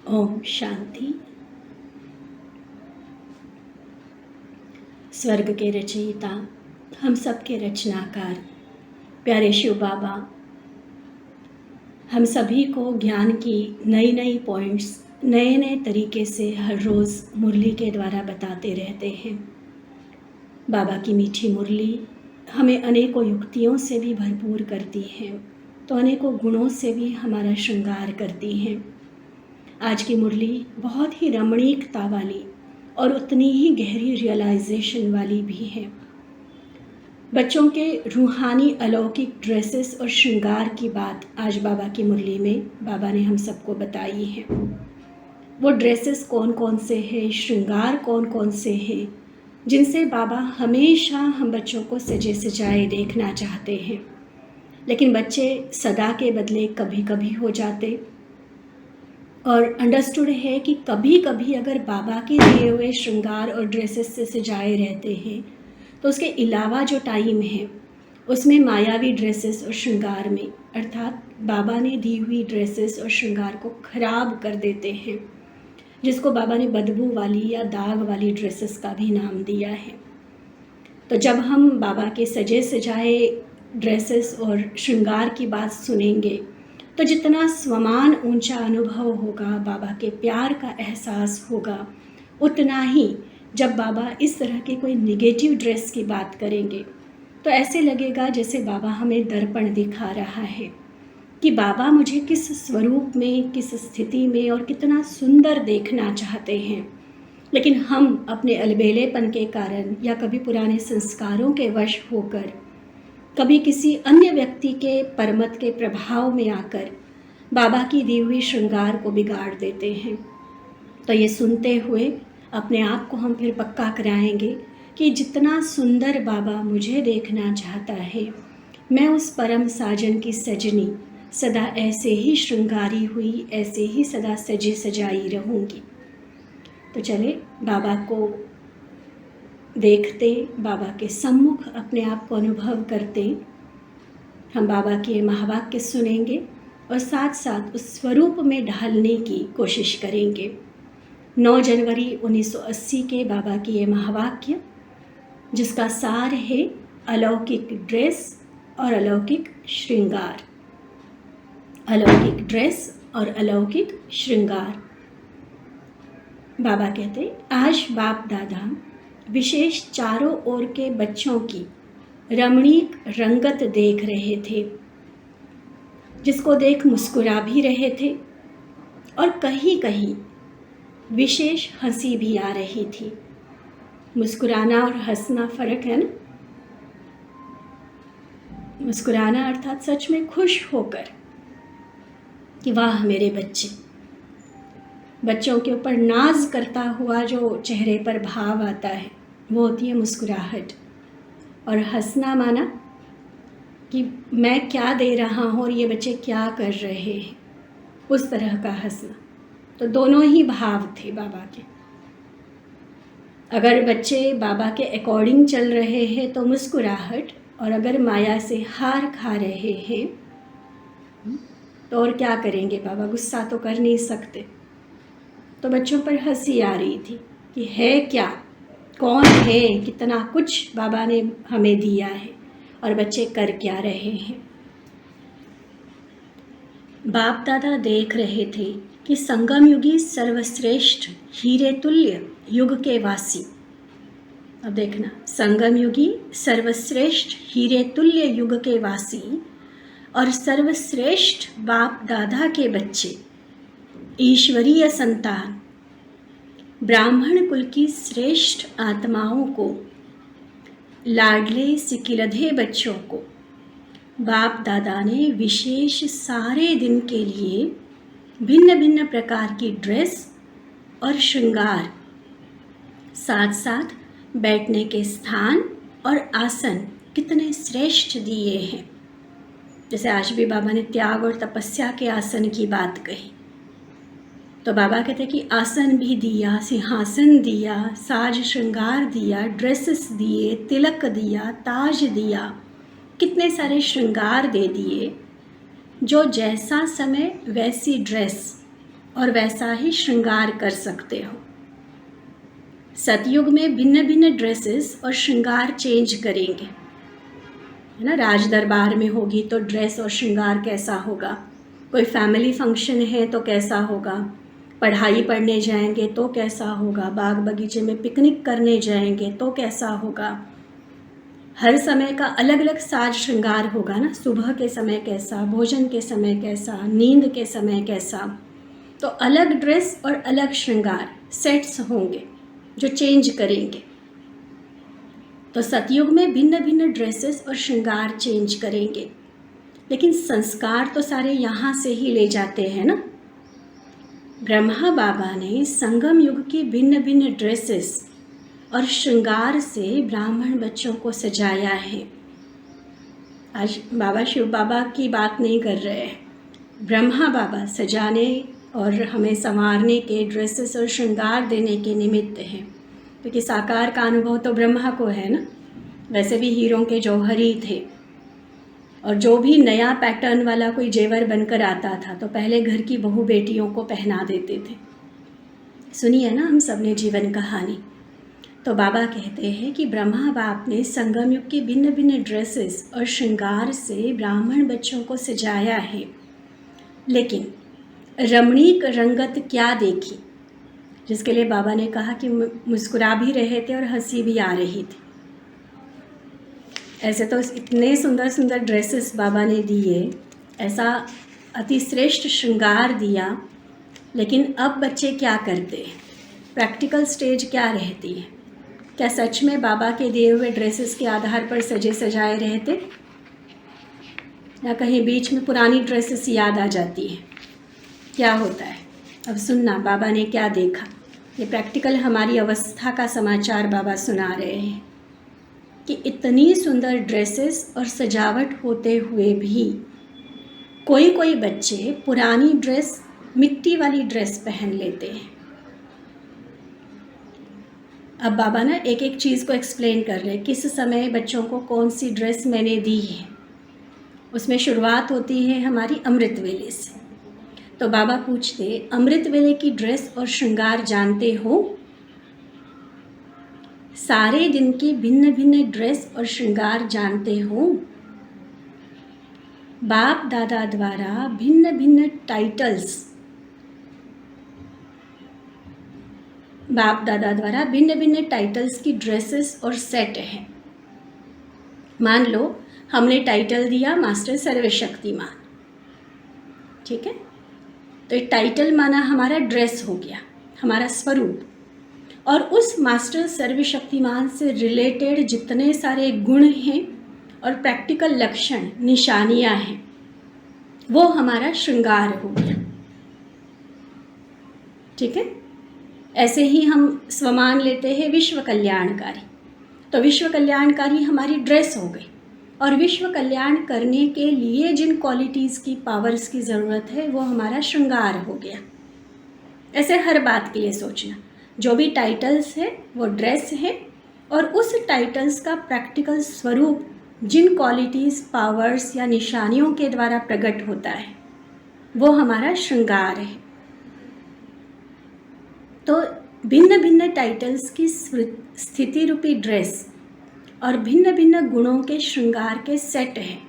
ओम शांति। स्वर्ग के रचयिता, हम सब के रचनाकार प्यारे शिव बाबा हम सभी को ज्ञान की नई नई पॉइंट्स नए नए तरीके से हर रोज़ मुरली के द्वारा बताते रहते हैं। बाबा की मीठी मुरली हमें अनेकों युक्तियों से भी भरपूर करती है, तो अनेकों गुणों से भी हमारा श्रृंगार करती हैं। आज की मुरली बहुत ही रमणीकता वाली और उतनी ही गहरी रियलाइजेशन वाली भी है। बच्चों के रूहानी अलौकिक ड्रेसेस और श्रृंगार की बात आज बाबा की मुरली में बाबा ने हम सबको बताई है। वो ड्रेसेस कौन कौन से हैं, श्रृंगार कौन कौन से हैं, जिनसे बाबा हमेशा हम बच्चों को सजे सजाए देखना चाहते हैं। लेकिन बच्चे सदा के बदले कभी कभी हो जाते, और अंडरस्टूड है कि कभी कभी अगर बाबा के दिए हुए श्रृंगार और ड्रेसेस से सजाए रहते हैं तो उसके अलावा जो टाइम है उसमें मायावी ड्रेसेस और श्रृंगार में अर्थात बाबा ने दी हुई ड्रेसेस और श्रृंगार को खराब कर देते हैं, जिसको बाबा ने बदबू वाली या दाग वाली ड्रेसेस का भी नाम दिया है। तो जब हम बाबा के सजे सजाए ड्रेसेस और श्रृंगार की बात सुनेंगे तो जितना स्वमान ऊंचा अनुभव होगा, बाबा के प्यार का एहसास होगा, उतना ही जब बाबा इस तरह के कोई निगेटिव ड्रेस की बात करेंगे तो ऐसे लगेगा जैसे बाबा हमें दर्पण दिखा रहा है कि बाबा मुझे किस स्वरूप में, किस स्थिति में और कितना सुंदर देखना चाहते हैं। लेकिन हम अपने अलबेलेपन के कारण या कभी पुराने संस्कारों के वश होकर, कभी किसी अन्य व्यक्ति के परमत के प्रभाव में आकर बाबा की दी हुई श्रृंगार को बिगाड़ देते हैं। तो ये सुनते हुए अपने आप को हम फिर पक्का कराएंगे कि जितना सुंदर बाबा मुझे देखना चाहता है, मैं उस परम साजन की सजनी सदा ऐसे ही श्रृंगारी हुई, ऐसे ही सदा सजी सजाई रहूँगी। तो चले बाबा को देखते, बाबा के सम्मुख अपने आप को अनुभव करते। हम बाबा के महावाक्य सुनेंगे और साथ साथ उस स्वरूप में ढालने की कोशिश करेंगे। 9 जनवरी 1980 के बाबा की ये महावाक्य, जिसका सार है अलौकिक ड्रेस और अलौकिक श्रृंगार। अलौकिक ड्रेस और अलौकिक श्रृंगार। बाबा कहते, आज बाप दादा विशेष चारों ओर के बच्चों की रमणीक रंगत देख रहे थे, जिसको देख मुस्कुरा भी रहे थे और कहीं कहीं विशेष हंसी भी आ रही थी। मुस्कुराना और हंसना फर्क है ना। मुस्कुराना अर्थात सच में खुश होकर कि वाह मेरे बच्चे। बच्चों के ऊपर नाज करता हुआ जो चेहरे पर भाव आता है वो होती है मुस्कुराहट। और हंसना माना कि मैं क्या दे रहा हूँ और ये बच्चे क्या कर रहे हैं, उस तरह का हंसना। तो दोनों ही भाव थे बाबा के। अगर बच्चे बाबा के अकॉर्डिंग चल रहे हैं तो मुस्कुराहट, और अगर माया से हार खा रहे हैं तो और क्या करेंगे बाबा, गुस्सा तो कर नहीं सकते। तो बच्चों पर हंसी आ रही थी कि है क्या, कौन है, कितना कुछ बाबा ने हमें दिया है और बच्चे कर क्या रहे हैं। बाप दादा देख रहे थे कि संगम युगी सर्वश्रेष्ठ हीरे तुल्य युग के वासी। अब देखना, संगम युगी सर्वश्रेष्ठ हीरे तुल्य युग के वासी और सर्वश्रेष्ठ बाप दादा के बच्चे, ईश्वरीय संतान, ब्राह्मण कुल की श्रेष्ठ आत्माओं को, लाडले सिकिलधे बच्चों को बाप दादा ने विशेष सारे दिन के लिए भिन्न भिन्न प्रकार की ड्रेस और श्रृंगार, साथ साथ बैठने के स्थान और आसन कितने श्रेष्ठ दिए हैं। जैसे आज भी बाबा ने त्याग और तपस्या के आसन की बात कही, तो बाबा कहते कि आसन भी दिया, सिंहासन दिया, साज श्रृंगार दिया, ड्रेसेस दिए, तिलक दिया, ताज दिया, कितने सारे श्रृंगार दे दिए। जो जैसा समय वैसी ड्रेस, और वैसा ही श्रृंगार कर सकते हो। सतयुग में भिन्न भिन्न ड्रेसेस और श्रृंगार चेंज करेंगे, है ना। राज दरबार में होगी तो ड्रेस और श्रृंगार कैसा होगा, कोई फैमिली फंक्शन है तो कैसा होगा, पढ़ाई पढ़ने जाएंगे तो कैसा होगा, बाग बगीचे में पिकनिक करने जाएंगे तो कैसा होगा। हर समय का अलग अलग साज श्रृंगार होगा ना। सुबह के समय कैसा, भोजन के समय कैसा, नींद के समय कैसा। तो अलग ड्रेस और अलग श्रृंगार सेट्स होंगे जो चेंज करेंगे। तो सतयुग में भिन्न भिन्न ड्रेसेस और श्रृंगार चेंज करेंगे, लेकिन संस्कार तो सारे यहाँ से ही ले जाते हैं ना। ब्रह्मा बाबा ने संगम युग की भिन्न भिन्न ड्रेसेस और श्रृंगार से ब्राह्मण बच्चों को सजाया है। आज बाबा शिव बाबा की बात नहीं कर रहे हैं। ब्रह्मा बाबा सजाने और हमें संवारने के, ड्रेसेस और श्रृंगार देने के निमित्त हैं, क्योंकि साकार का अनुभव तो ब्रह्मा को है ना। वैसे भी हीरों के जौहर ही थे, और जो भी नया पैटर्न वाला कोई जेवर बनकर आता था तो पहले घर की बहू बेटियों को पहना देते थे। सुनी है ना हम सब ने जीवन कहानी। तो बाबा कहते हैं कि ब्रह्मा बाप ने संगम युग की भिन्न भिन्न ड्रेसेस और श्रृंगार से ब्राह्मण बच्चों को सजाया है, लेकिन रमणीक रंगत क्या देखी, जिसके लिए बाबा ने कहा कि मुस्कुरा भी रहे थे और हंसी भी आ रही थी। ऐसे तो इतने सुंदर सुंदर ड्रेसेस बाबा ने दिए, ऐसा अतिश्रेष्ठ श्रृंगार दिया, लेकिन अब बच्चे क्या करते हैं, प्रैक्टिकल स्टेज क्या रहती है। क्या सच में बाबा के दिए हुए ड्रेसेस के आधार पर सजे सजाए रहते, या कहीं बीच में पुरानी ड्रेसेस याद आ जाती हैं, क्या होता है। अब सुनना बाबा ने क्या देखा। ये प्रैक्टिकल हमारी अवस्था का समाचार बाबा सुना रहे हैं कि इतनी सुंदर ड्रेसेस और सजावट होते हुए भी कोई कोई बच्चे पुरानी ड्रेस, मिट्टी वाली ड्रेस पहन लेते हैं। अब बाबा ना एक एक चीज़ को एक्सप्लेन कर रहे हैं, किस समय बच्चों को कौन सी ड्रेस मैंने दी है। उसमें शुरुआत होती है हमारी अमृत वेले से। तो बाबा पूछते, अमृत वेले की ड्रेस और श्रृंगार जानते हो? सारे दिन की भिन्न भिन्न ड्रेस और श्रृंगार जानते हो? बाप दादा द्वारा भिन्न भिन्न टाइटल्स, बाप दादा द्वारा भिन्न भिन्न टाइटल्स की ड्रेसेस और सेट हैं। मान लो हमने टाइटल दिया मास्टर सर्वशक्तिमान, ठीक है। तो ये टाइटल माना हमारा ड्रेस हो गया, हमारा स्वरूप, और उस मास्टर सर्वशक्तिमान से रिलेटेड जितने सारे गुण हैं और प्रैक्टिकल लक्षण, निशानियां हैं, वो हमारा श्रृंगार हो गया, ठीक है। ऐसे ही हम स्वमान लेते हैं विश्व कल्याणकारी, तो विश्व कल्याणकारी हमारी ड्रेस हो गई, और विश्व कल्याण करने के लिए जिन क्वालिटीज़ की, पावर्स की ज़रूरत है, वो हमारा श्रृंगार हो गया। ऐसे हर बात के लिए सोचना, जो भी टाइटल्स है वो ड्रेस है, और उस टाइटल्स का प्रैक्टिकल स्वरूप जिन क्वालिटीज़, पावर्स या निशानियों के द्वारा प्रकट होता है, वो हमारा श्रृंगार है। तो भिन्न भिन्न टाइटल्स की स्थिति रूपी ड्रेस और भिन्न भिन्न गुणों के श्रृंगार के सेट हैं।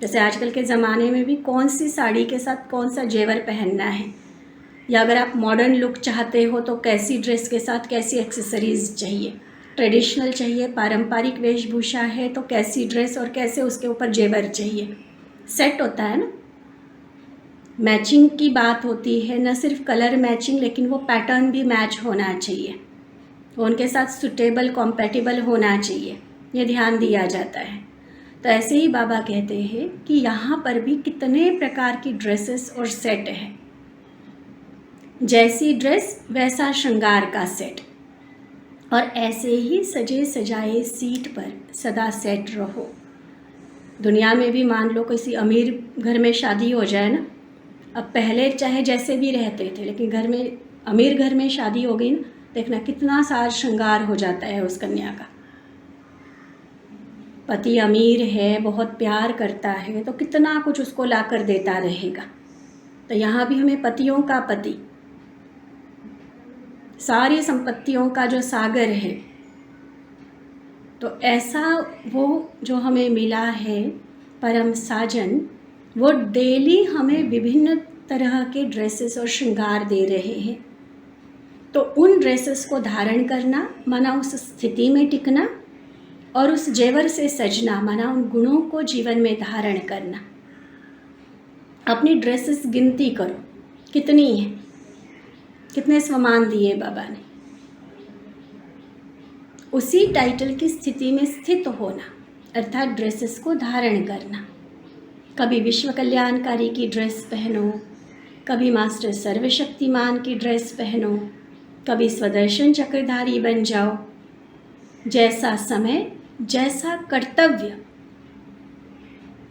जैसे आजकल के ज़माने में भी कौन सी साड़ी के साथ कौन सा जेवर पहनना है, या अगर आप मॉडर्न लुक चाहते हो तो कैसी ड्रेस के साथ कैसी एक्सेसरीज़ चाहिए, ट्रेडिशनल चाहिए, पारंपरिक वेशभूषा है तो कैसी ड्रेस और कैसे उसके ऊपर जेवर चाहिए, सेट होता है ना। मैचिंग की बात होती है, न सिर्फ कलर मैचिंग, लेकिन वो पैटर्न भी मैच होना चाहिए, वो उनके साथ सुटेबल, कॉम्पैटिबल होना चाहिए, ये ध्यान दिया जाता है। तो ऐसे ही बाबा कहते हैं कि यहाँ पर भी कितने प्रकार की ड्रेसेस और सेट हैं। जैसी ड्रेस वैसा श्रृंगार का सेट, और ऐसे ही सजे सजाए सीट पर सदा सेट रहो। दुनिया में भी मान लो किसी अमीर घर में शादी हो जाए ना, अब पहले चाहे जैसे भी रहते थे, लेकिन घर में, अमीर घर में शादी हो गई ना, देखना कितना सारा श्रृंगार हो जाता है उस कन्या का। पति अमीर है, बहुत प्यार करता है, तो कितना कुछ उसको ला कर देता रहेगा, तो यहाँ भी हमें पतियों का पति, सारी संपत्तियों का जो सागर है, तो ऐसा वो जो हमें मिला है परम साजन, वो डेली हमें विभिन्न तरह के ड्रेसेस और श्रृंगार दे रहे हैं। तो उन ड्रेसेस को धारण करना माना उस स्थिति में टिकना, और उस जेवर से सजना माना उन गुणों को जीवन में धारण करना। अपनी ड्रेसेस गिनती करो कितनी है, कितने स्वमान दिए बाबा ने। उसी टाइटल की स्थिति में स्थित होना अर्थात ड्रेसेस को धारण करना। कभी विश्व कल्याणकारी की ड्रेस पहनो, कभी मास्टर सर्वशक्तिमान की ड्रेस पहनो, कभी स्वदर्शन चक्रधारी बन जाओ। जैसा समय, जैसा कर्तव्य,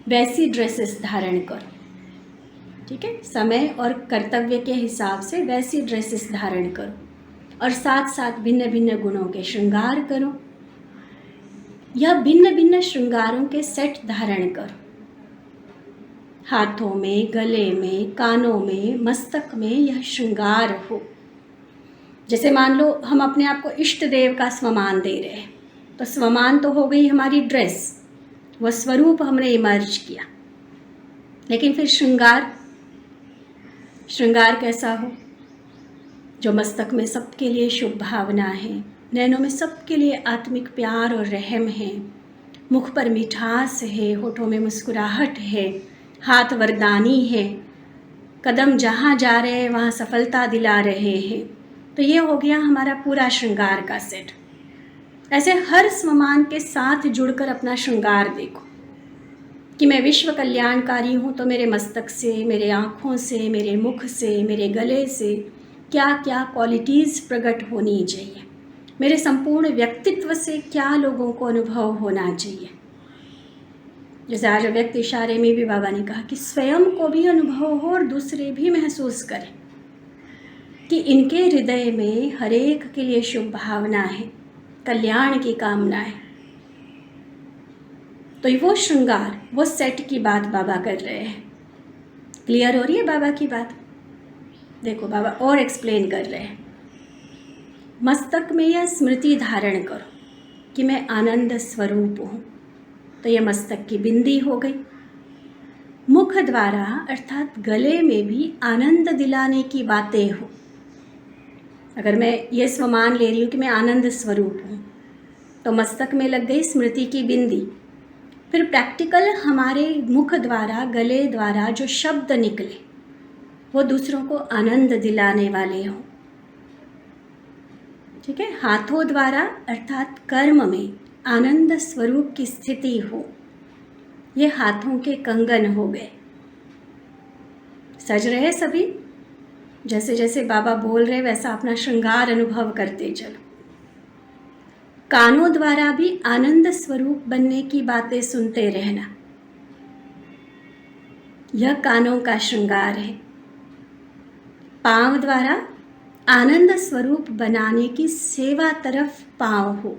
वैसी ड्रेसेस धारण करो। ठीक है, समय और कर्तव्य के हिसाब से वैसी ड्रेसेस धारण करो, और साथ साथ भिन्न भिन्न गुणों के श्रृंगार करो, या भिन्न भिन्न श्रृंगारों के सेट धारण करो। हाथों में, गले में, कानों में, मस्तक में यह श्रृंगार हो। जैसे मान लो हम अपने आप को इष्ट देव का स्वमान दे रहे हैं, तो स्वमान तो हो गई हमारी ड्रेस, वह स्वरूप हमने इमर्ज किया। लेकिन फिर श्रृंगार कैसा हो? जो मस्तक में सबके लिए शुभ भावना है, नैनों में सबके लिए आत्मिक प्यार और रहम है, मुख पर मिठास है, होठों में मुस्कुराहट है, हाथ वरदानी है, कदम जहाँ जा रहे हैं वहाँ सफलता दिला रहे हैं। तो ये हो गया हमारा पूरा श्रृंगार का सेट। ऐसे हर स्वमान के साथ जुड़कर अपना श्रृंगार देखो कि मैं विश्व कल्याणकारी हूँ, तो मेरे मस्तक से, मेरे आँखों से, मेरे मुख से, मेरे गले से क्या क्या क्वालिटीज़ प्रकट होनी चाहिए, मेरे संपूर्ण व्यक्तित्व से क्या लोगों को अनुभव होना चाहिए। जैसे आज व्यक्त इशारे में भी बाबा ने कहा कि स्वयं को भी अनुभव हो और दूसरे भी महसूस करें कि इनके हृदय में हर एक के लिए शुभ भावना है, कल्याण की कामना है। तो वो श्रृंगार, वो सेट की बात बाबा कर रहे हैं। क्लियर हो रही है बाबा की बात? देखो बाबा और एक्सप्लेन कर रहे हैं। मस्तक में यह स्मृति धारण करो कि मैं आनंद स्वरूप हूँ, तो यह मस्तक की बिंदी हो गई। मुख द्वारा अर्थात गले में भी आनंद दिलाने की बातें हो। अगर मैं ये स्वमान ले रही हूँ कि मैं आनंद स्वरूप हूँ, तो मस्तक में लग गई स्मृति की बिंदी। फिर प्रैक्टिकल हमारे मुख द्वारा, गले द्वारा जो शब्द निकले वो दूसरों को आनंद दिलाने वाले हों। ठीक है, हाथों द्वारा अर्थात कर्म में आनंद स्वरूप की स्थिति हो। ये हाथों के कंगन हो गए। सज रहे सभी, जैसे जैसे बाबा बोल रहे वैसा अपना श्रृंगार अनुभव करते चलो। कानों द्वारा भी आनंद स्वरूप बनने की बातें सुनते रहना, यह कानों का श्रृंगार है। पांव द्वारा आनंद स्वरूप बनाने की सेवा तरफ पांव हो,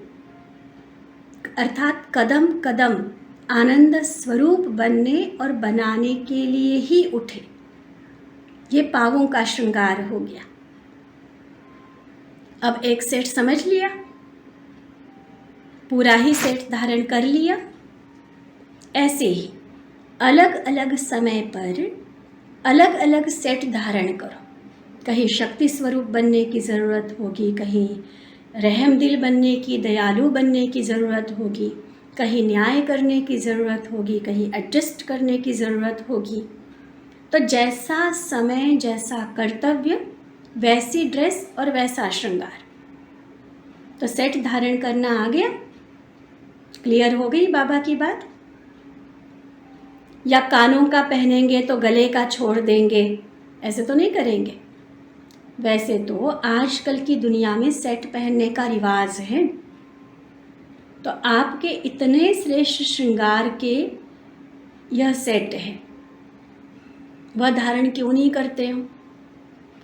अर्थात कदम कदम आनंद स्वरूप बनने और बनाने के लिए ही उठे। ये पांवों का श्रृंगार हो गया। अब एक सेट समझ लिया, पूरा ही सेट धारण कर लिया। ऐसे ही अलग अलग समय पर अलग अलग सेट धारण करो। कहीं शक्ति स्वरूप बनने की ज़रूरत होगी, कहीं रहम दिल बनने की, दयालु बनने की ज़रूरत होगी, कहीं न्याय करने की ज़रूरत होगी, कहीं एडजस्ट करने की ज़रूरत होगी। तो जैसा समय, जैसा कर्तव्य, वैसी ड्रेस और वैसा श्रृंगार। तो सेट धारण करना आ गया। क्लियर हो गई बाबा की बात? या कानों का पहनेंगे तो गले का छोड़ देंगे, ऐसे तो नहीं करेंगे। वैसे तो आजकल की दुनिया में सेट पहनने का रिवाज है, तो आपके इतने श्रेष्ठ श्रृंगार के यह सेट है, वह धारण क्यों नहीं करते हो?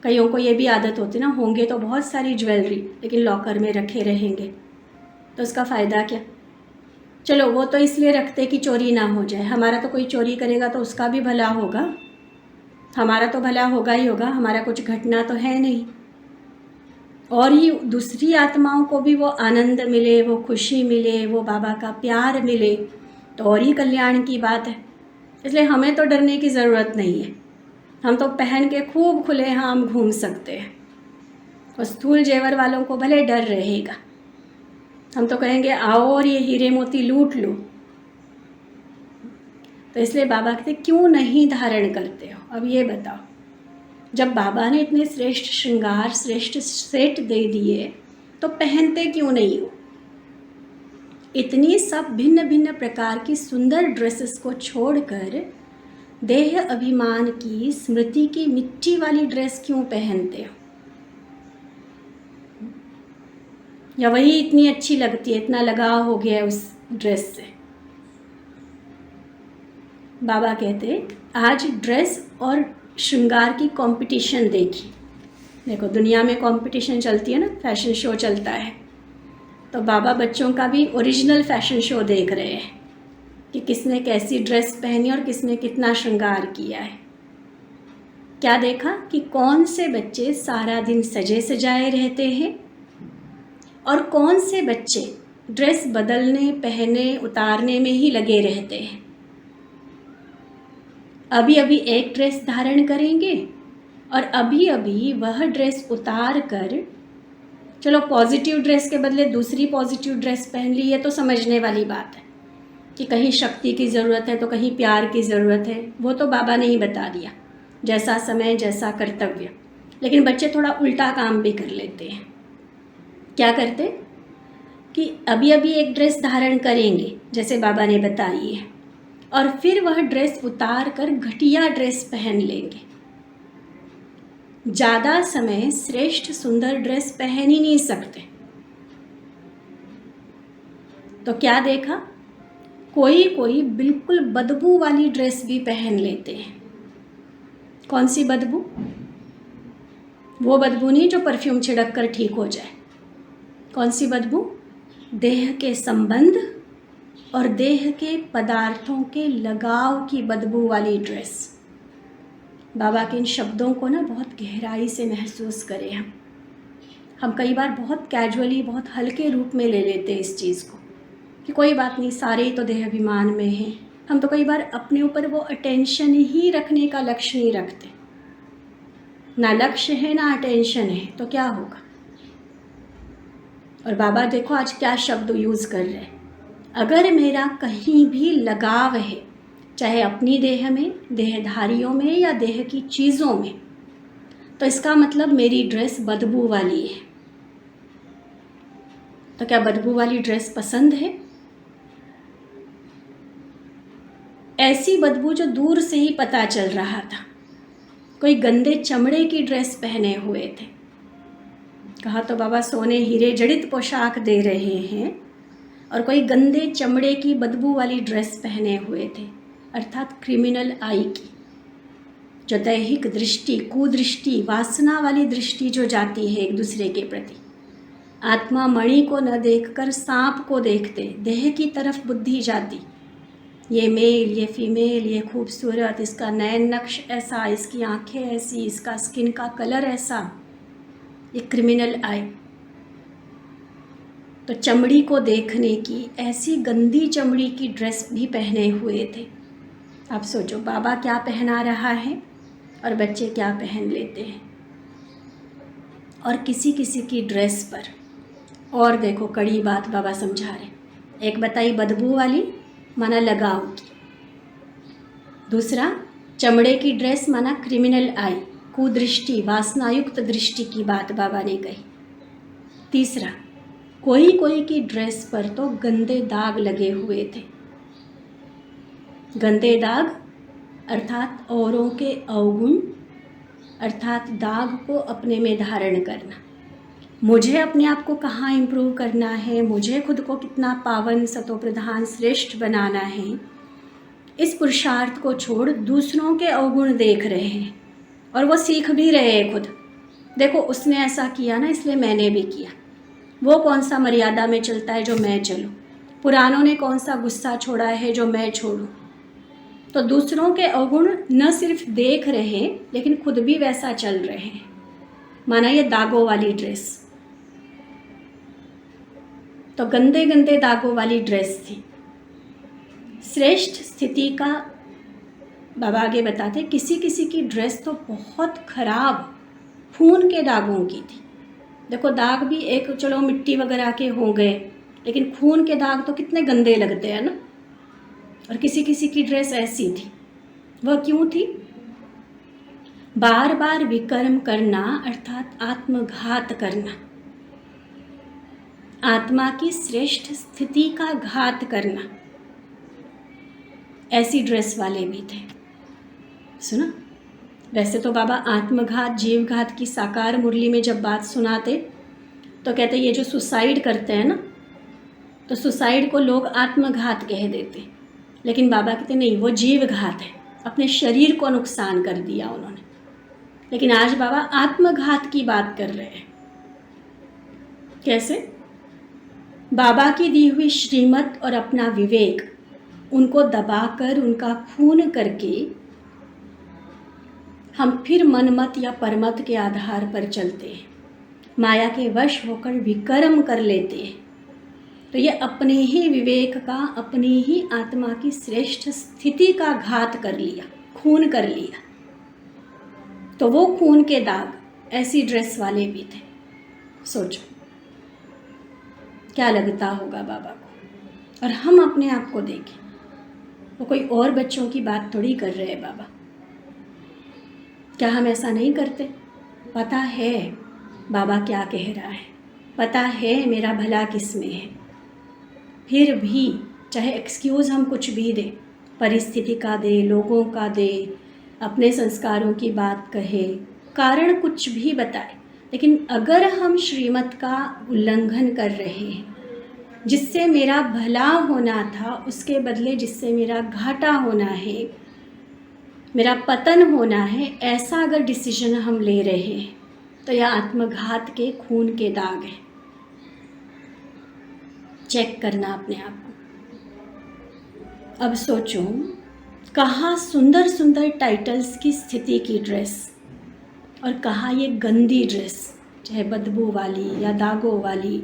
कईयों को ये भी आदत होती ना, होंगे तो बहुत सारी ज्वेलरी लेकिन लॉकर में रखे रहेंगे, तो उसका फ़ायदा क्या? चलो वो तो इसलिए रखते कि चोरी ना हो जाए, हमारा तो कोई चोरी करेगा तो उसका भी भला होगा। हमारा तो भला होगा ही होगा, हमारा कुछ घटना तो है नहीं, और ही दूसरी आत्माओं को भी वो आनंद मिले, वो खुशी मिले, वो बाबा का प्यार मिले, तो और ही कल्याण की बात है। इसलिए हमें तो डरने की ज़रूरत नहीं है। हम तो पहन के खूब खुलेआम घूम सकते हैं, और स्थूल जेवर वालों को भले डर रहेगा। हम तो कहेंगे आओ और ये हीरे मोती लूट लो। तो इसलिए बाबा कहते क्यों नहीं धारण करते हो? अब ये बताओ, जब बाबा ने इतने श्रेष्ठ श्रृंगार, श्रेष्ठ सेट दे दिए, तो पहनते क्यों नहीं हो? इतनी सब भिन्न भिन्न प्रकार की सुंदर ड्रेसेस को छोड़कर देह अभिमान की, स्मृति की मिट्टी वाली ड्रेस क्यों पहनते हो? या वही इतनी अच्छी लगती है, इतना लगाव हो गया है उस ड्रेस से? बाबा कहते आज ड्रेस और श्रृंगार की कंपटीशन देखी। देखो दुनिया में कंपटीशन चलती है ना, फैशन शो चलता है, तो बाबा बच्चों का भी ओरिजिनल फैशन शो देख रहे हैं कि किसने कैसी ड्रेस पहनी और किसने कितना श्रृंगार किया है। क्या देखा कि कौन से बच्चे सारा दिन सजे सजाए रहते हैं और कौन से बच्चे ड्रेस बदलने, पहने, उतारने में ही लगे रहते हैं। अभी अभी एक ड्रेस धारण करेंगे और अभी अभी वह ड्रेस उतार कर, चलो पॉजिटिव ड्रेस के बदले दूसरी पॉजिटिव ड्रेस पहन ली, ये तो समझने वाली बात है कि कहीं शक्ति की ज़रूरत है तो कहीं प्यार की ज़रूरत है, वो तो बाबा ने ही बता दिया, जैसा समय जैसा कर्तव्य। लेकिन बच्चे थोड़ा उल्टा काम भी कर लेते हैं। क्या करते कि अभी अभी एक ड्रेस धारण करेंगे जैसे बाबा ने बताई है, और फिर वह ड्रेस उतार कर घटिया ड्रेस पहन लेंगे। ज़्यादा समय श्रेष्ठ सुंदर ड्रेस पहन ही नहीं सकते। तो क्या देखा, कोई कोई बिल्कुल बदबू वाली ड्रेस भी पहन लेते हैं। कौन सी बदबू? वो बदबू नहीं जो परफ्यूम छिड़क कर ठीक हो जाए। कौन सी बदबू? देह के संबंध और देह के पदार्थों के लगाव की बदबू वाली ड्रेस। बाबा के इन शब्दों को ना बहुत गहराई से महसूस करें। हम कई बार बहुत कैजुअली, बहुत हल्के रूप में ले लेते हैं इस चीज़ को कि कोई बात नहीं, सारे ही तो देह अभिमान में हैं। हम तो कई बार अपने ऊपर वो अटेंशन ही रखने का लक्ष्य नहीं रखते। ना लक्ष्य है ना अटेंशन है, तो क्या होगा? और बाबा देखो आज क्या शब्द यूज़ कर रहे हैं, अगर मेरा कहीं भी लगाव है, चाहे अपनी देह में, देहधारियों में या देह की चीज़ों में, तो इसका मतलब मेरी ड्रेस बदबू वाली है। तो क्या बदबू वाली ड्रेस पसंद है? ऐसी बदबू जो दूर से ही पता चल रहा था। कोई गंदे चमड़े की ड्रेस पहने हुए थे, कहा तो बाबा सोने हीरे जड़ित पोशाक दे रहे हैं, और कोई गंदे चमड़े की बदबू वाली ड्रेस पहने हुए थे, अर्थात क्रिमिनल आई की, जो दैहिक दृष्टि, कुदृष्टि, वासना वाली दृष्टि जो जाती है एक दूसरे के प्रति। आत्मा मणि को न देखकर सांप को देखते, देह की तरफ बुद्धि जाती। ये मेल, ये फीमेल, ये खूबसूरत, इसका नयन नक्श ऐसा, इसकी आंखें ऐसी, इसका स्किन का कलर ऐसा, ये क्रिमिनल आई। तो चमड़ी को देखने की ऐसी गंदी चमड़ी की ड्रेस भी पहने हुए थे। आप सोचो बाबा क्या पहना रहा है और बच्चे क्या पहन लेते हैं। और किसी किसी की ड्रेस पर, और देखो कड़ी बात बाबा समझा रहे। एक बताई बदबू वाली, माना लगाव की। दूसरा चमड़े की ड्रेस माना क्रिमिनल आई, कुदृष्टि, वासनायुक्त दृष्टि की बात बाबा ने कही। तीसरा कोई कोई की ड्रेस पर तो गंदे दाग लगे हुए थे। गंदे दाग अर्थात औरों के अवगुण, अर्थात दाग को अपने में धारण करना। मुझे अपने आप को कहाँ इम्प्रूव करना है, मुझे खुद को कितना पावन, सतोप्रधान, श्रेष्ठ बनाना है, इस पुरुषार्थ को छोड़ दूसरों के अवगुण देख रहे हैं, और वो सीख भी रहे हैं खुद। देखो उसने ऐसा किया ना, इसलिए मैंने भी किया। वो कौन सा मर्यादा में चलता है जो मैं चलूँ? पुरानों ने कौन सा गुस्सा छोड़ा है जो मैं छोड़ूँ? तो दूसरों के अवगुण न सिर्फ देख रहे हैं लेकिन खुद भी वैसा चल रहे हैं। माना ये दागों वाली ड्रेस, तो गंदे गंदे दागों वाली ड्रेस थी। श्रेष्ठ स्थिति का बाबा आगे बताते, किसी किसी की ड्रेस तो बहुत खराब खून के दागों की थी। देखो दाग भी एक चलो मिट्टी वगैरह के हो गए, लेकिन खून के दाग तो कितने गंदे लगते हैं ना। और किसी किसी की ड्रेस ऐसी थी। वह क्यों थी? बार बार विकर्म करना अर्थात आत्मघात करना, आत्मा की श्रेष्ठ स्थिति का घात करना, ऐसी ड्रेस वाले भी थे। सुना? वैसे तो बाबा आत्मघात जीवघात की साकार मुरली में जब बात सुनाते तो कहते ये जो सुसाइड करते हैं ना, तो सुसाइड को लोग आत्मघात कह देते, लेकिन बाबा कहते नहीं, वो जीवघात है, अपने शरीर को नुकसान कर दिया उन्होंने। लेकिन आज बाबा आत्मघात की बात कर रहे हैं। कैसे? बाबा की दी हुई श्रीमत और अपना विवेक उनको दबाकर, उनका खून करके हम फिर मनमत या परमत के आधार पर चलते हैं, माया के वश होकर विकर्म कर लेते हैं। तो ये अपने ही विवेक का, अपनी ही आत्मा की श्रेष्ठ स्थिति का घात कर लिया, खून कर लिया। तो वो खून के दाग ऐसी ड्रेस वाले भी थे। सोचो क्या लगता होगा बाबा को। और हम अपने आप को देखें, वो कोई और बच्चों की बात थोड़ी कर रहे हैं बाबा। क्या हम ऐसा नहीं करते? पता है बाबा क्या कह रहा है, पता है मेरा भला किस में है, फिर भी चाहे एक्सक्यूज़ हम कुछ भी दें, परिस्थिति का दे, लोगों का दे, अपने संस्कारों की बात कहे, कारण कुछ भी बताए, लेकिन अगर हम श्रीमत का उल्लंघन कर रहे हैं, जिससे मेरा भला होना था उसके बदले जिससे मेरा घाटा होना है, मेरा पतन होना है, ऐसा अगर डिसीजन हम ले रहे हैं तो यह आत्मघात के खून के दाग है। चेक करना अपने आप को। अब सोचो, कहाँ सुंदर सुंदर टाइटल्स की स्थिति की ड्रेस और कहाँ ये गंदी ड्रेस, चाहे बदबू वाली या दागों वाली।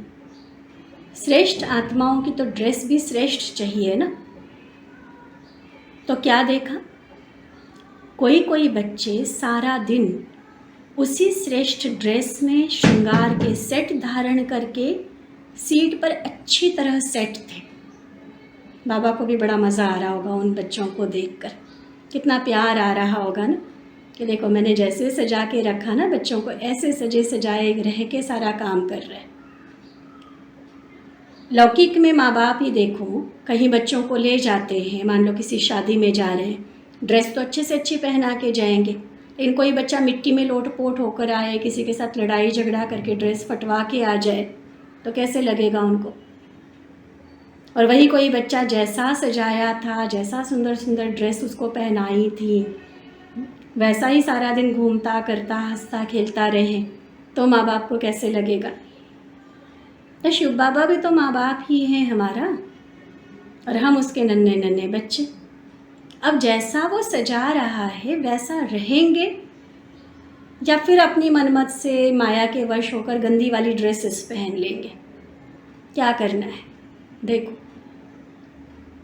श्रेष्ठ आत्माओं की तो ड्रेस भी श्रेष्ठ चाहिए ना। तो क्या देखा, कोई कोई बच्चे सारा दिन उसी श्रेष्ठ ड्रेस में श्रृंगार के सेट धारण करके सीट पर अच्छी तरह सेट थे। बाबा को भी बड़ा मज़ा आ रहा होगा उन बच्चों को देखकर, कितना प्यार आ रहा होगा ना कि देखो मैंने जैसे सजा के रखा ना, बच्चों को ऐसे सजे सजाए रह के सारा काम कर रहे हैं। लौकिक में माँ बाप ही देखो, कहीं बच्चों को ले जाते हैं, मान लो किसी शादी में जा रहे हैं, ड्रेस तो अच्छे से अच्छी पहना के जाएंगे, लेकिन कोई बच्चा मिट्टी में लोटपोट होकर आए, किसी के साथ लड़ाई झगड़ा करके ड्रेस फटवा के आ जाए तो कैसे लगेगा उनको। और वही कोई बच्चा जैसा सजाया था, जैसा सुंदर सुंदर ड्रेस उसको पहनाई थी, वैसा ही सारा दिन घूमता करता हंसता खेलता रहे तो माँ बाप को कैसे लगेगा। तो शिव बाबा भी तो माँ बाप ही हैं हमारा, और हम उसके नन्हे नन्हे बच्चे। अब जैसा वो सजा रहा है वैसा रहेंगे या फिर अपनी मनमत से माया के वश होकर गंदी वाली ड्रेसेस पहन लेंगे? क्या करना है देखो।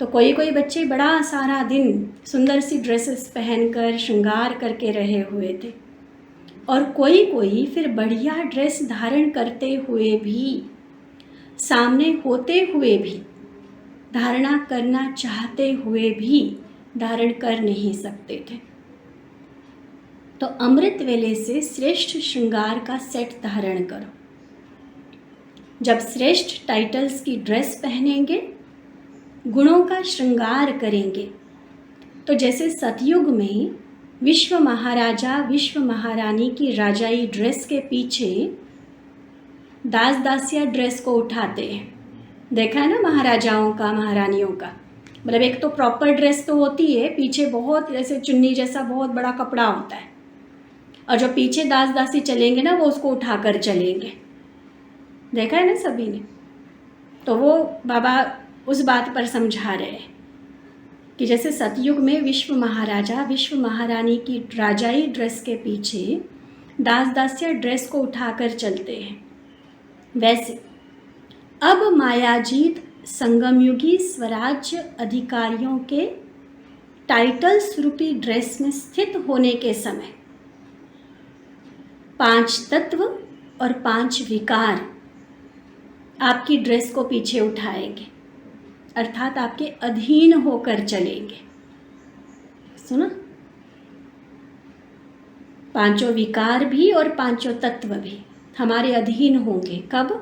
तो कोई कोई बच्चे बड़ा सारा दिन सुंदर सी ड्रेसेस पहनकर श्रृंगार करके रहे हुए थे, और कोई कोई फिर बढ़िया ड्रेस धारण करते हुए भी, सामने होते हुए भी, धारणा करना चाहते हुए भी धारण कर नहीं सकते थे। तो अमृत वेले से श्रेष्ठ श्रृंगार का सेट धारण करो। जब श्रेष्ठ टाइटल्स की ड्रेस पहनेंगे, गुणों का श्रृंगार करेंगे, तो जैसे सतयुग में विश्व महाराजा विश्व महारानी की राजाई ड्रेस के पीछे दास दासिया ड्रेस को उठाते हैं, देखा है ना महाराजाओं का, महारानियों का, मतलब एक तो प्रॉपर ड्रेस तो होती है, पीछे बहुत ऐसे चुन्नी जैसा बहुत बड़ा कपड़ा होता है, और जो पीछे दास दासी चलेंगे ना वो उसको उठाकर चलेंगे, देखा है ना सभी ने। तो वो बाबा उस बात पर समझा रहे हैं कि जैसे सतयुग में विश्व महाराजा विश्व महारानी की राजाई ड्रेस के पीछे दास दासिया ड्रेस को उठाकर चलते हैं, वैसे अब मायाजीत संगमयुगी स्वराज्य अधिकारियों के टाइटल्स रूपी ड्रेस में स्थित होने के समय 5 तत्व और 5 विकार आपकी ड्रेस को पीछे उठाएंगे, अर्थात आपके अधीन होकर चलेंगे। सुना? 5 विकार भी और 5 तत्व भी हमारे अधीन होंगे। कब?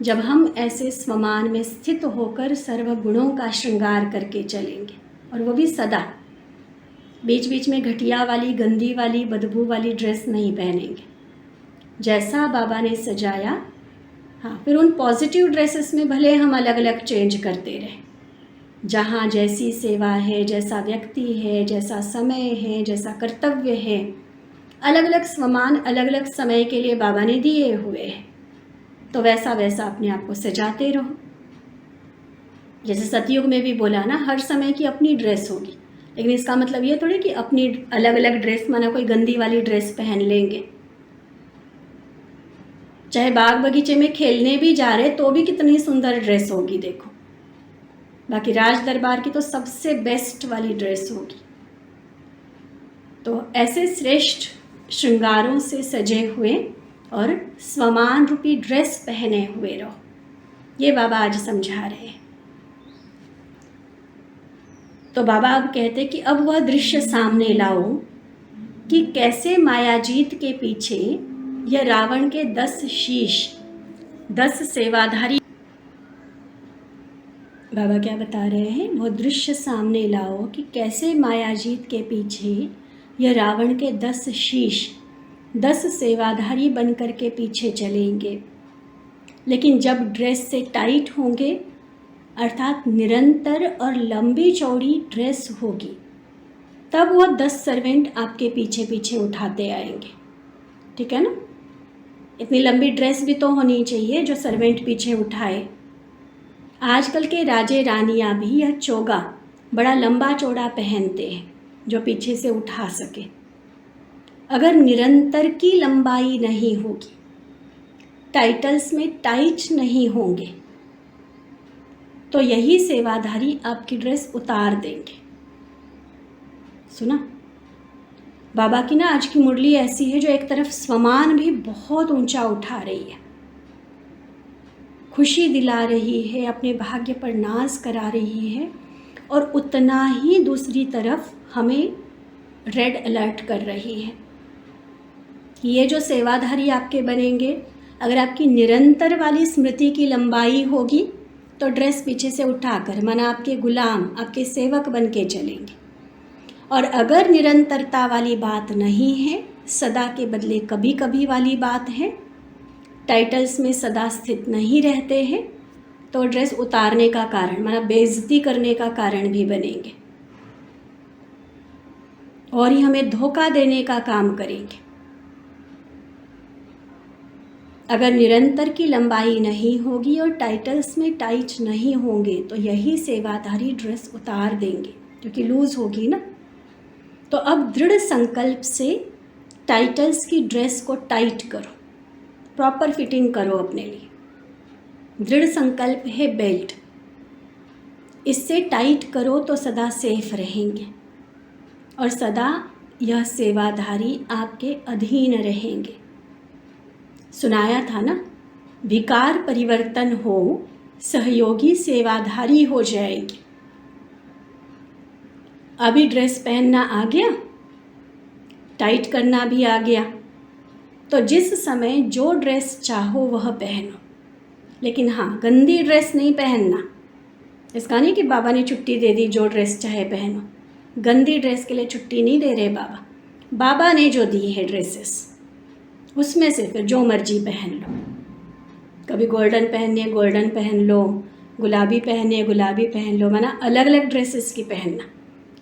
जब हम ऐसे स्वमान में स्थित होकर सर्वगुणों का श्रृंगार करके चलेंगे, और वो भी सदा। बीच बीच में घटिया वाली, गंदी वाली, बदबू वाली ड्रेस नहीं पहनेंगे। जैसा बाबा ने सजाया, हाँ, फिर उन पॉजिटिव ड्रेसेस में भले हम अलग अलग चेंज करते रहें, जहाँ जैसी सेवा है, जैसा व्यक्ति है, जैसा समय है, जैसा कर्तव्य है, अलग अलग स्वमान अलग अलग समय के लिए बाबा ने दिए हुए हैं, तो वैसा वैसा अपने आप को सजाते रहो। जैसे सतयुग में भी बोला ना, हर समय की अपनी ड्रेस होगी, लेकिन इसका मतलब ये थोड़ी कि अपनी अलग अलग ड्रेस, माना कोई गंदी वाली ड्रेस पहन लेंगे। चाहे बाग बगीचे में खेलने भी जा रहे तो भी कितनी सुंदर ड्रेस होगी, देखो। बाकी राज दरबार की तो सबसे बेस्ट वाली ड्रेस होगी। तो ऐसे श्रेष्ठ श्रृंगारों से सजे हुए और स्वमान रूपी ड्रेस पहने हुए रहो, ये बाबा आज समझा रहे हैं। तो बाबा अब कहते कि अब वह दृश्य सामने लाओ कि कैसे मायाजीत के पीछे यह रावण के 10 शीश, 10 सेवाधारी। बाबा क्या बता रहे हैं? वो दृश्य सामने लाओ कि कैसे मायाजीत के पीछे यह रावण के 10 शीश, 10 सेवाधारी बनकर के पीछे चलेंगे, लेकिन जब ड्रेस से टाइट होंगे, अर्थात निरंतर और लंबी चौड़ी ड्रेस होगी, तब वह 10 सर्वेंट आपके पीछे पीछे उठाते आएंगे। ठीक है ना? इतनी लंबी ड्रेस भी तो होनी चाहिए जो सर्वेंट पीछे उठाए। आजकल के राजे रानियां भी यह चोगा बड़ा लंबा चौड़ा पहनते हैं जो पीछे से उठा सके। अगर निरंतर की लंबाई नहीं होगी, टाइटल्स में टाइट नहीं होंगे, तो यही सेवाधारी आपकी ड्रेस उतार देंगे। सुना? बाबा की ना आज की मुरली ऐसी है जो एक तरफ स्वमान भी बहुत ऊंचा उठा रही है, खुशी दिला रही है, अपने भाग्य पर नाज करा रही है, और उतना ही दूसरी तरफ हमें रेड अलर्ट कर रही है कि ये जो सेवाधारी आपके बनेंगे, अगर आपकी निरंतर वाली स्मृति की लंबाई होगी तो ड्रेस पीछे से उठाकर, माना आपके गुलाम, आपके सेवक बन के चलेंगे। और अगर निरंतरता वाली बात नहीं है, सदा के बदले कभी कभी वाली बात है, टाइटल्स में सदा स्थित नहीं रहते हैं, तो ड्रेस उतारने का कारण, माना बेइज्जती करने का कारण भी बनेंगे और ही हमें धोखा देने का काम करेंगे। अगर निरंतर की लंबाई नहीं होगी और टाइटल्स में टाइट नहीं होंगे, तो यही सेवाधारी ड्रेस उतार देंगे, क्योंकि लूज होगी ना। तो अब दृढ़ संकल्प से टाइटल्स की ड्रेस को टाइट करो, प्रॉपर फिटिंग करो अपने लिए। दृढ़ संकल्प है बेल्ट, इससे टाइट करो तो सदा सेफ रहेंगे और सदा यह सेवाधारी आपके अधीन रहेंगे। सुनाया था ना, विकार परिवर्तन हो, सहयोगी सेवाधारी हो जाएगी। अभी ड्रेस पहनना आ गया, टाइट करना भी आ गया, तो जिस समय जो ड्रेस चाहो वह पहनो, लेकिन हाँ, गंदी ड्रेस नहीं पहनना। इसका नहीं कि बाबा ने छुट्टी दे दी, जो ड्रेस चाहे पहनो। गंदी ड्रेस के लिए छुट्टी नहीं दे रहे बाबा। बाबा ने जो दी है ड्रेसेस, उसमें से फिर जो मर्जी पहन लो। कभी गोल्डन पहननी है गोल्डन पहन लो, गुलाबी पहननी है गुलाबी पहन लो, माना अलग अलग ड्रेसेस की पहनना।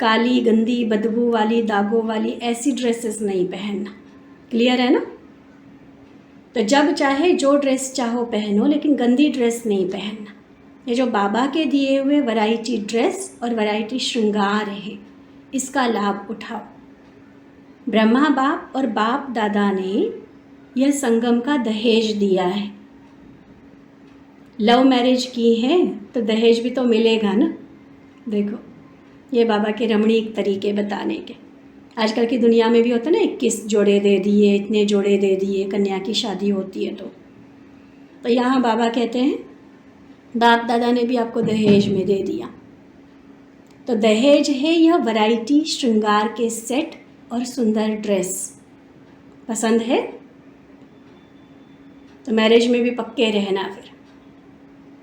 काली, गंदी, बदबू वाली, दागों वाली ऐसी ड्रेसेस नहीं पहनना। क्लियर है ना? तो जब चाहे जो ड्रेस चाहो पहनो, लेकिन गंदी ड्रेस नहीं पहनना। ये जो बाबा के दिए हुए वैरायटी ड्रेस और वैरायटी श्रृंगार है, इसका लाभ उठाओ। ब्रह्मा बाप और बाप दादा ने यह संगम का दहेज दिया है। लव मैरिज की है तो दहेज भी तो मिलेगा ना। देखो, ये बाबा के रमणीक तरीके बताने के। आजकल की दुनिया में भी होता है ना, 21 जोड़े दे दिए, इतने जोड़े दे दिए, कन्या की शादी होती है तो यहाँ बाबा कहते हैं बाप दादा ने भी आपको दहेज में दे दिया। तो दहेज है यह वैरायटी श्रृंगार के सेट और सुंदर ड्रेस। पसंद है तो मैरिज में भी पक्के रहना। फिर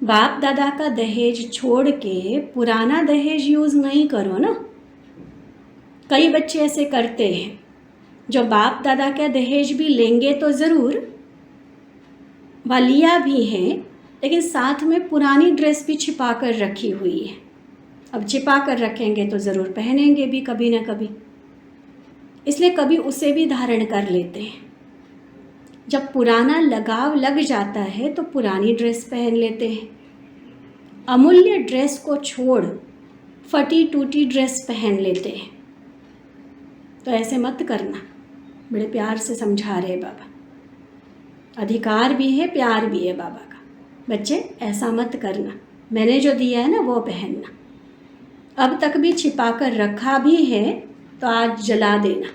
बाप दादा का दहेज छोड़ के पुराना दहेज यूज़ नहीं करो ना। कई बच्चे ऐसे करते हैं जो बाप दादा का दहेज भी लेंगे तो ज़रूर, वालिया भी हैं, लेकिन साथ में पुरानी ड्रेस भी छिपा कर रखी हुई है। अब छिपा कर रखेंगे तो ज़रूर पहनेंगे भी कभी ना कभी, इसलिए कभी उसे भी धारण कर लेते हैं। जब पुराना लगाव लग जाता है तो पुरानी ड्रेस पहन लेते हैं। अमूल्य ड्रेस को छोड़ फटी टूटी ड्रेस पहन लेते हैं। तो ऐसे मत करना, बड़े प्यार से समझा रहे बाबा। अधिकार भी है, प्यार भी है बाबा का। बच्चे ऐसा मत करना, मैंने जो दिया है ना वो पहनना। अब तक भी छिपा कर रखा भी है तो आज जला देना।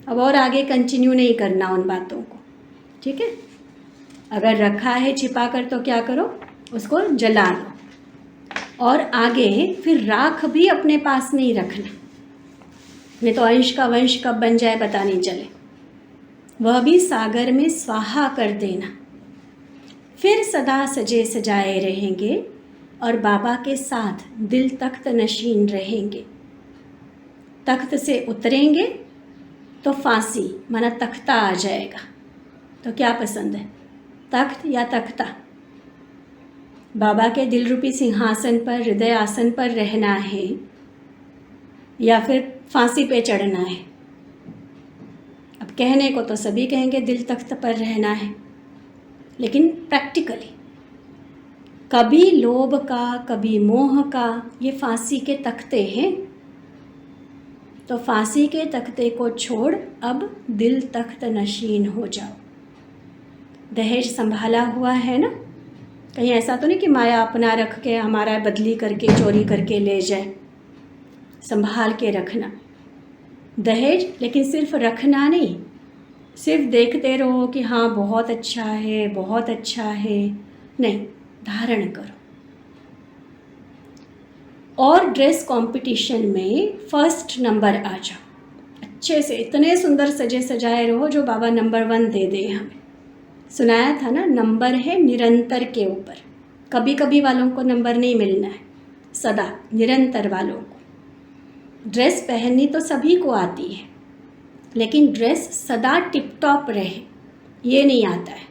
अब और आगे कंटिन्यू नहीं करना उन बातों को, ठीक है। अगर रखा है छिपा कर तो क्या करो, उसको जला दो। और आगे फिर राख भी अपने पास नहीं रखना, नहीं तो अंश का वंश कब बन जाए पता नहीं चले। वह भी सागर में स्वाहा कर देना। फिर सदा सजे सजाए रहेंगे और बाबा के साथ दिल तख्त नशीन रहेंगे। तख्त से उतरेंगे तो फांसी माना तख्ता आ जाएगा। तो क्या पसंद है, तख्त या तख्ता? बाबा के दिल रूपी सिंहासन पर, हृदय आसन पर रहना है या फिर फांसी पे चढ़ना है? अब कहने को तो सभी कहेंगे दिल तख्त पर रहना है, लेकिन प्रैक्टिकली कभी लोभ का कभी मोह का ये फांसी के तख्ते हैं। तो फांसी के तख्ते को छोड़ अब दिल तख्त नशीन हो जाओ। दहेज संभाला हुआ है ना, कहीं ऐसा तो नहीं कि माया अपना रख के हमारा बदली करके चोरी करके ले जाए। संभाल के रखना दहेज, लेकिन सिर्फ रखना नहीं, सिर्फ देखते रहो कि हाँ बहुत अच्छा है बहुत अच्छा है, नहीं, धारण करो। और ड्रेस कंपटीशन में फर्स्ट नंबर आ जाओ। अच्छे से इतने सुंदर सजे सजाए रहो जो बाबा नंबर 1 दे दे हमें। सुनाया था ना, नंबर है निरंतर के ऊपर। कभी कभी वालों को नंबर नहीं मिलना है, सदा निरंतर वालों को। ड्रेस पहननी तो सभी को आती है, लेकिन ड्रेस सदा टिप टॉप रहे ये नहीं आता है।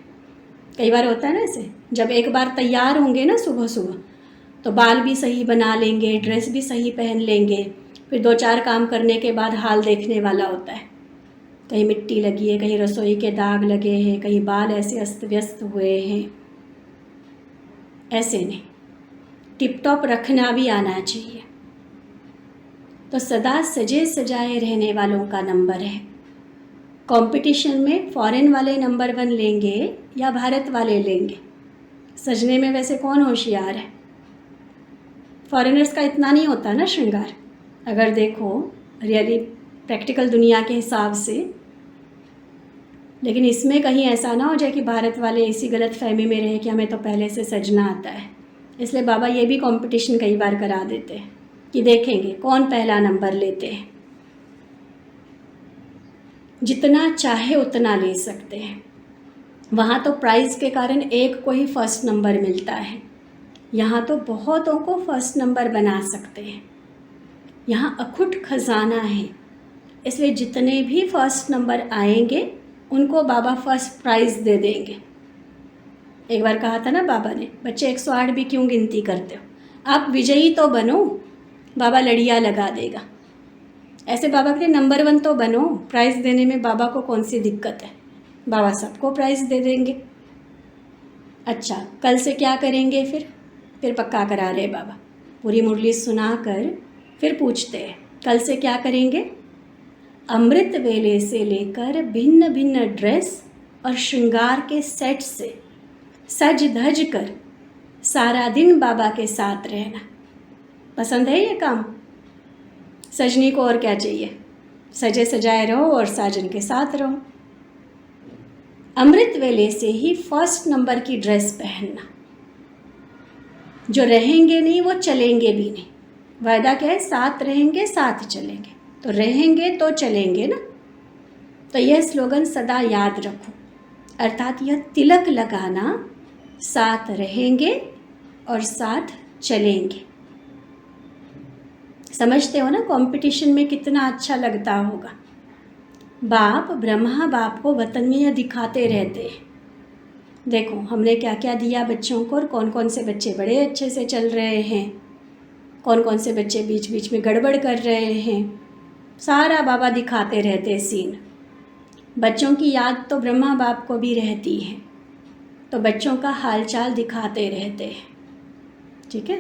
कई बार होता है ना ऐसे, जब एक बार तैयार होंगे ना सुबह सुबह तो बाल भी सही बना लेंगे, ड्रेस भी सही पहन लेंगे, फिर 2-4 काम करने के बाद हाल देखने वाला होता है। कहीं मिट्टी लगी है, कहीं रसोई के दाग लगे हैं, कहीं बाल ऐसे अस्त व्यस्त हुए हैं। ऐसे नहीं, टिप टॉप रखना भी आना चाहिए। तो सदा सजे सजाए रहने वालों का नंबर है। कंपटीशन में फॉरेन वाले नंबर 1 लेंगे या भारत वाले लेंगे? सजने में वैसे कौन होशियार है? फॉरेनर्स का इतना नहीं होता ना श्रृंगार, अगर देखो रियली प्रैक्टिकल दुनिया के हिसाब से। लेकिन इसमें कहीं ऐसा ना हो जाए कि भारत वाले इसी गलत फहमी में रहे कि हमें तो पहले से सजना आता है। इसलिए बाबा ये भी कंपटीशन कई बार करा देते हैं कि देखेंगे कौन पहला नंबर लेते हैं। जितना चाहे उतना ले सकते हैं। वहाँ तो प्राइज़ के कारण एक को ही फर्स्ट नंबर मिलता है, यहाँ तो बहुतों को फर्स्ट नंबर बना सकते हैं। यहाँ अखुट खजाना है, इसलिए जितने भी फर्स्ट नंबर आएंगे उनको बाबा फर्स्ट प्राइज़ दे देंगे। एक बार कहा था ना बाबा ने, बच्चे 108 भी क्यों गिनती करते हो, आप विजयी तो बनो, बाबा लड़ियाँ लगा देगा। ऐसे बाबा के नंबर 1 तो बनो, प्राइज़ देने में बाबा को कौन सी दिक्कत है, बाबा सबको प्राइज़ दे देंगे। अच्छा, कल से क्या करेंगे फिर? फिर पक्का करा रहे बाबा। पूरी मुरली सुनाकर फिर पूछते हैं कल से क्या करेंगे। अमृत वेले से लेकर भिन्न भिन्न ड्रेस और श्रृंगार के सेट से सज धज कर सारा दिन बाबा के साथ रहना। पसंद है ये काम? सजनी को और क्या चाहिए? सजे सजाए रहो और साजन के साथ रहो। अमृत वेले से ही फर्स्ट नंबर की ड्रेस पहनना। जो रहेंगे नहीं वो चलेंगे भी नहीं। वायदा क्या है? साथ रहेंगे साथ चलेंगे। तो रहेंगे तो चलेंगे ना। तो यह स्लोगन सदा याद रखो। अर्थात यह तिलक लगाना, साथ रहेंगे और साथ चलेंगे। समझते हो ना कंपटीशन में कितना अच्छा लगता होगा। बाप ब्रह्मा बाप को वतन में यह दिखाते रहते हैं, देखो हमने क्या क्या दिया बच्चों को और कौन कौन से बच्चे बड़े अच्छे से चल रहे हैं, कौन कौन से बच्चे बीच बीच में गड़बड़ कर रहे हैं। सारा बाबा दिखाते रहते सीन। बच्चों की याद तो ब्रह्मा बाप को भी रहती है, तो बच्चों का हालचाल दिखाते रहते हैं। ठीक है,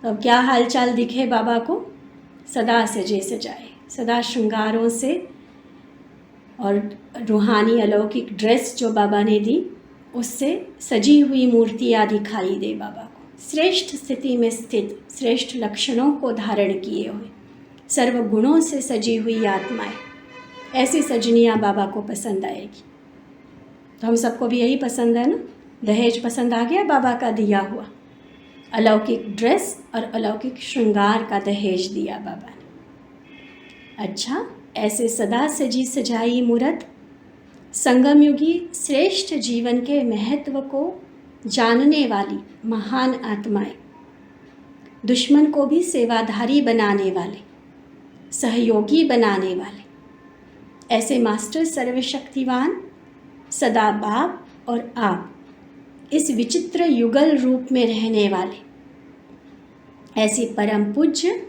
अब क्या हालचाल दिखे बाबा को? सदा सजे सजाए, सदा श्रृंगारों से, और रूहानी अलौकिक ड्रेस जो बाबा ने दी उससे सजी हुई मूर्तियाँ दिखाई दे बाबा को। श्रेष्ठ स्थिति में स्थित, श्रेष्ठ लक्षणों को धारण किए हुए, सर्व गुणों से सजी हुई आत्माएं, ऐसी सजनियाँ बाबा को पसंद आएगी। तो हम सबको भी यही पसंद है ना। दहेज पसंद आ गया बाबा का दिया हुआ। अलौकिक ड्रेस और अलौकिक श्रृंगार का दहेज दिया बाबा ने। अच्छा, ऐसे सदा सजी सजाई मूरत संगम युगी श्रेष्ठ जीवन के महत्व को जानने वाली महान आत्माएं, दुश्मन को भी सेवाधारी बनाने वाले, सहयोगी बनाने वाले, ऐसे मास्टर सर्वशक्तिवान सदा बाप और आप, इस विचित्र युगल रूप में रहने वाले, ऐसी परम पूज्य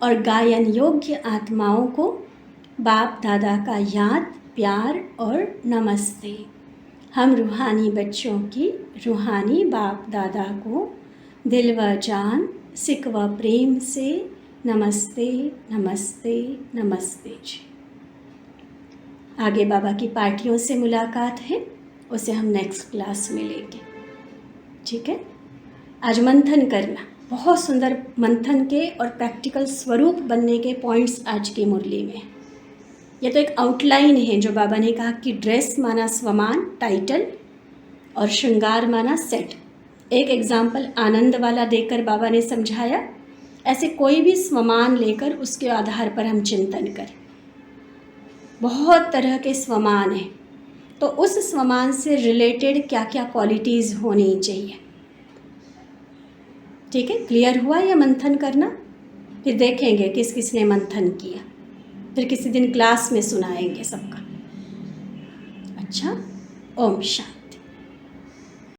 और गायन योग्य आत्माओं को बाप दादा का याद, प्यार और नमस्ते। हम रूहानी बच्चों की रूहानी बाप दादा को दिल व जान, सिक व प्रेम से नमस्ते नमस्ते नमस्ते जी। आगे बाबा की पार्टियों से मुलाकात है, उसे हम नेक्स्ट क्लास में लेंगे। ठीक है, आज मंथन करना, बहुत सुंदर मंथन के और प्रैक्टिकल स्वरूप बनने के पॉइंट्स आज की मुरली में। यह तो एक आउटलाइन है जो बाबा ने कहा कि ड्रेस माना स्वमान, टाइटल, और श्रृंगार माना सेट। एक एग्जाम्पल आनंद वाला देकर बाबा ने समझाया। ऐसे कोई भी स्वमान लेकर उसके आधार पर हम चिंतन करें। बहुत तरह के स्वमान हैं, तो उस स्वमान से रिलेटेड क्या क्या क्वालिटीज़ होनी चाहिए। ठीक है, क्लियर हुआ यह मंथन करना? फिर देखेंगे किस किस ने मंथन किया, फिर किसी दिन क्लास में सुनाएंगे सबका। अच्छा, ओम शांति।